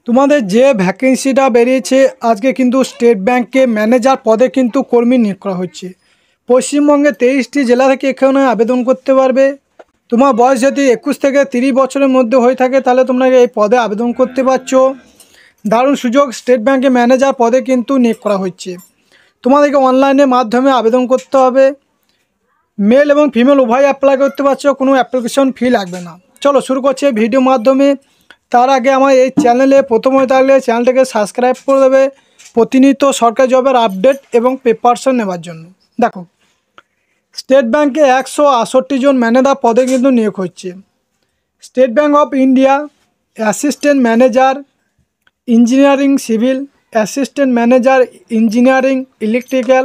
তোমাদের যে ভ্যাকেন্সিটা বেরিয়েছে আজকে কিন্তু স্টেট ব্যাংকে ম্যানেজার পদে কিন্তু কর্মী নিয়োগ করা হচ্ছে। পশ্চিমবঙ্গে 23টি জেলা থেকে এখানে আবেদন করতে পারবে। তোমার বয়স যদি 21 থেকে 30 বছরের মধ্যে হয়ে থাকে তাহলে তোমরা এই পদে আবেদন করতে পারছো। দারুণ সুযোগ, স্টেট ব্যাংকে ম্যানেজার পদে কিন্তু নিয়োগ করা হচ্ছে। তোমাদেরকে অনলাইনের মাধ্যমে আবেদন করতে হবে। মেল এবং ফিমেল উভয় অ্যাপ্লাই করতে পারছো, কোনো অ্যাপ্লিকেশন ফি লাগবে না। চলো শুরু করছি ভিডিও মাধ্যমে। তার আগে আমার এই চ্যানেলে প্রথম হয়ে থাকলে চ্যানেলটাকে সাবস্ক্রাইব করে দেবে প্রতিনিয়ত সরকারি জবের আপডেট এবং প্রিপারেশন নেওয়ার জন্য। দেখো, স্টেট ব্যাংকে 168 জন ম্যানেজার পদে কিন্তু নিয়োগ হচ্ছে। State Bank of India assistant manager engineering civil, assistant manager engineering electrical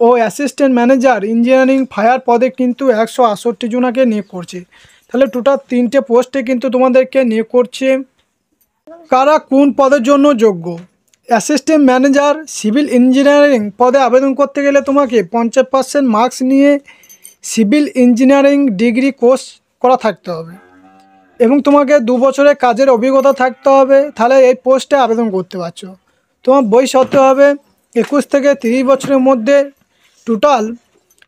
ও অ্যাসিস্ট্যান্ট ম্যানেজার ইঞ্জিনিয়ারিং ফায়ার পদে কিন্তু 168 জনাকে নিয়োগ করছে। তাহলে টোটাল 3টে পোস্টে কিন্তু তোমাদেরকে নিয়োগ করছে। কারা কোন পদের জন্য যোগ্য? অ্যাসিস্ট্যান্ট ম্যানেজার সিভিল ইঞ্জিনিয়ারিং পদে আবেদন করতে গেলে তোমাকে 50% মার্কস নিয়ে সিভিল ইঞ্জিনিয়ারিং ডিগ্রি কোর্স করা থাকতে হবে এবং তোমাকে 2 বছরের কাজের অভিজ্ঞতা থাকতে হবে। তাহলে এই পোস্টে আবেদন করতে পারছো। তোমার বয়স হতে হবে 21 থেকে 30 বছরের মধ্যে। টোটাল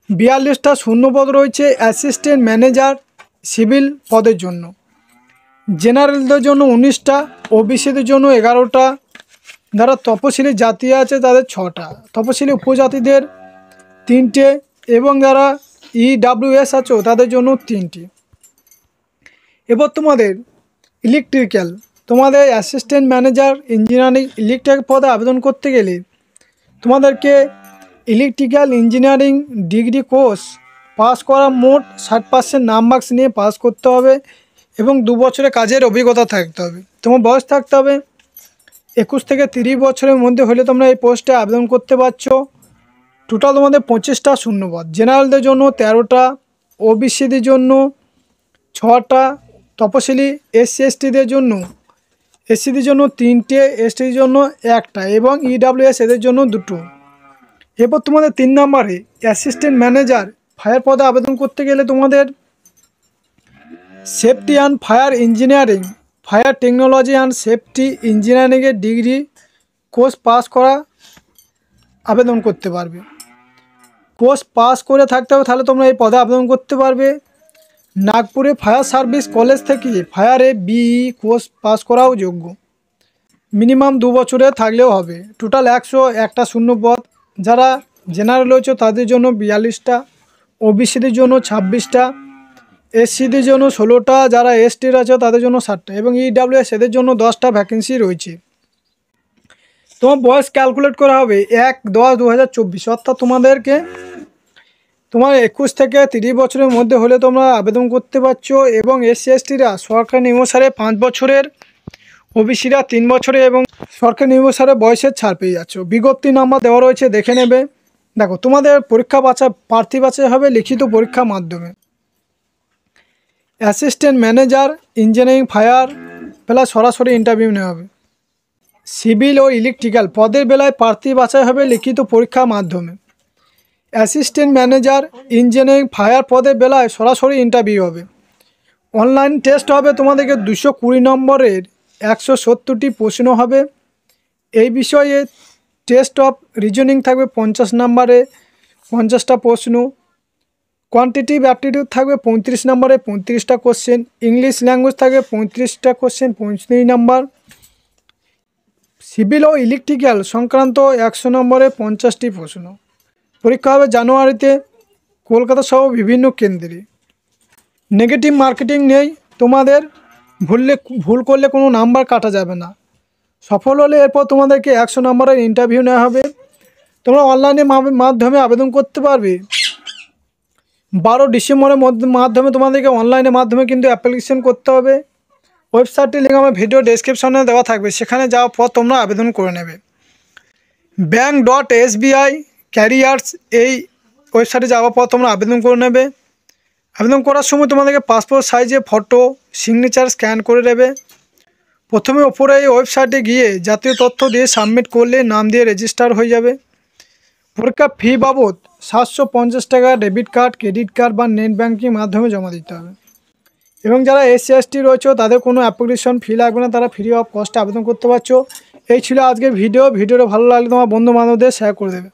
42টা শূন্যপদ রয়েছে অ্যাসিস্ট্যান্ট ম্যানেজার সিভিল পদের জন্য। জেনারেলদের জন্য 19টা, ওবিসিদের জন্য 11টা, যারা তপশিলি জাতি আছে তাদের 6টা, তপশিলি উপজাতিদের 3টে এবং যারা EWS আছো তাদের জন্য 3টি। এবার তোমাদের ইলেকট্রিক্যাল, তোমাদের অ্যাসিস্ট্যান্ট ম্যানেজার ইঞ্জিনিয়ারিং ইলেকট্রিক পদে আবেদন করতে গেলে তোমাদেরকে electrical engineering degree course pass করা, মোট 60% মার্কস নিয়ে পাস করতে হবে এবং 2 বছরের কাজের অভিজ্ঞতা থাকতে হবে। তোমার বয়স থাকতে হবে 21 থেকে 30 বছরের মধ্যে হলে তোমরা এই পোস্টে আবেদন করতে পারছো। টোটাল তোমাদের 25টা শূন্যপদ। জেনারেলদের জন্য 13টা, ওবিসিদের জন্য 6টা, তপশিলি SC/STদের জন্য SCদের জন্য 3টে, STদের জন্য 1টা এবং EWS এদের জন্য 2টো। এরপর তোমাদের 3 নম্বরে অ্যাসিস্ট্যান্ট ম্যানেজার ফায়ার পদে আবেদন করতে গেলে তোমাদের safety and fire engineering, fire technology and safety ইঞ্জিনিয়ারিংয়ের ডিগ্রি কোর্স পাস করা আবেদন করতে পারবে। কোর্স পাস করে থাকতে হবে, তাহলে তোমরা এই পদে আবেদন করতে পারবে। নাগপুরে ফায়ার সার্ভিস কলেজ থেকে ফায়ারে BE কোর্স পাস করাও যোগ্য। মিনিমাম 2 বছরে থাকলেও হবে। টোটাল 101টা শূন্যপদ। যারা জেনারেল হয়েছে তাদের জন্য 42টা, ওবিসিদের জন্য 26টা, SCদের জন্য 16টা, যারা STর আছে তাদের জন্য 7টা এবং EWS এদের জন্য 10টা ভ্যাকেন্সি রয়েছে। তোমার বয়স ক্যালকুলেট করা হবে 1/10/2024, অর্থাৎ তোমাদেরকে তোমার 21 থেকে 30 বছরের মধ্যে হলে তোমরা আবেদন করতে পারছো এবং SC/STরা সরকারি নিয়মানুসারে 5 বছরের, ওবিসিরা 3 বছরে এবং সরকারি নিয়মানুসারে বয়সের ছাড় পেয়ে যাচ্ছ। বিজ্ঞপ্তি নাম্বার দেওয়া রয়েছে, দেখে নেবে। দেখো, তোমাদের পরীক্ষা প্রার্থী বাছাই হবে লিখিত পরীক্ষার মাধ্যমে। অ্যাসিস্ট্যান্ট ম্যানেজার ইঞ্জিনিয়ারিং ফায়ার বেলায় সরাসরি ইন্টারভিউ নেওয়া হবে। সিভিল ও ইলেকট্রিক্যাল পদের বেলায় প্রার্থী বাছাই হবে লিখিত পরীক্ষার মাধ্যমে। অ্যাসিস্ট্যান্ট ম্যানেজার ইঞ্জিনিয়ারিং ফায়ার পদের বেলায় সরাসরি ইন্টারভিউ হবে। অনলাইন টেস্ট হবে, তোমাদেরকে 220 নম্বরের 170টি প্রশ্ন হবে। এই বিষয়ে টেস্ট অফ রিজনিং থাকবে 50 নম্বরে 50টা প্রশ্ন। কোয়ান্টিটিভ অ্যাপটিটিউড থাকবে 35 নম্বরে 35টা কোশ্চেন। ইংলিশ ল্যাঙ্গুয়েজ থাকবে 35টা কোশ্চেন 35 নম্বর। সিভিল ও ইলেকট্রিক্যাল সংক্রান্ত 100 নম্বরে 50টি প্রশ্ন। পরীক্ষা হবে জানুয়ারিতে কলকাতা সহ বিভিন্ন কেন্দ্রে। নেগেটিভ মার্কেটিং নেই, তোমাদের ভুল করলে কোনো নাম্বার কাটা যাবে না। সফল হলে এরপর তোমাদেরকে 100 নম্বরের ইন্টারভিউ নেওয়া হবে। তোমরা অনলাইনে মাধ্যমে আবেদন করতে পারবে। 12 ডিসেম্বরের মাধ্যমে তোমাদেরকে অনলাইনের মাধ্যমে কিন্তু অ্যাপ্লিকেশন করতে হবে। ওয়েবসাইটটি লিঙ্ক আমার ভিডিও ডেসক্রিপশনে দেওয়া থাকবে, সেখানে যাওয়ার পর তোমরা আবেদন করে নেবে। bank.sbi ক্যারিয়ার্স এই ওয়েবসাইটে যাওয়ার পর তোমরা আবেদন করে নেবে। আবেদন করার সময় তোমাদেরকে পাসপোর্ট সাইজে ফটো সিগনেচার স্ক্যান করে নেবে। প্রথমে ওপরে এই ওয়েবসাইটে গিয়ে জাতীয় তথ্য দিয়ে সাবমিট করলে নাম দিয়ে রেজিস্টার হয়ে যাবে। পরীক্ষা ফি বাবদ 750 টাকা ডেবিট কার্ড, ক্রেডিট কার্ড বা নেট ব্যাঙ্কিং মাধ্যমে জমা দিতে হবে। এবং যারা SC ST রয়েছে তাদের কোনো অ্যাপ্লিকেশন ফি লাগবে না, তারা ফ্রি অফ কস্টে আবেদন করতে পারছো। এই ছিল আজকের ভিডিওটা ভালো লাগলে তোমার বন্ধু বান্ধবদের শেয়ার করে দেবে।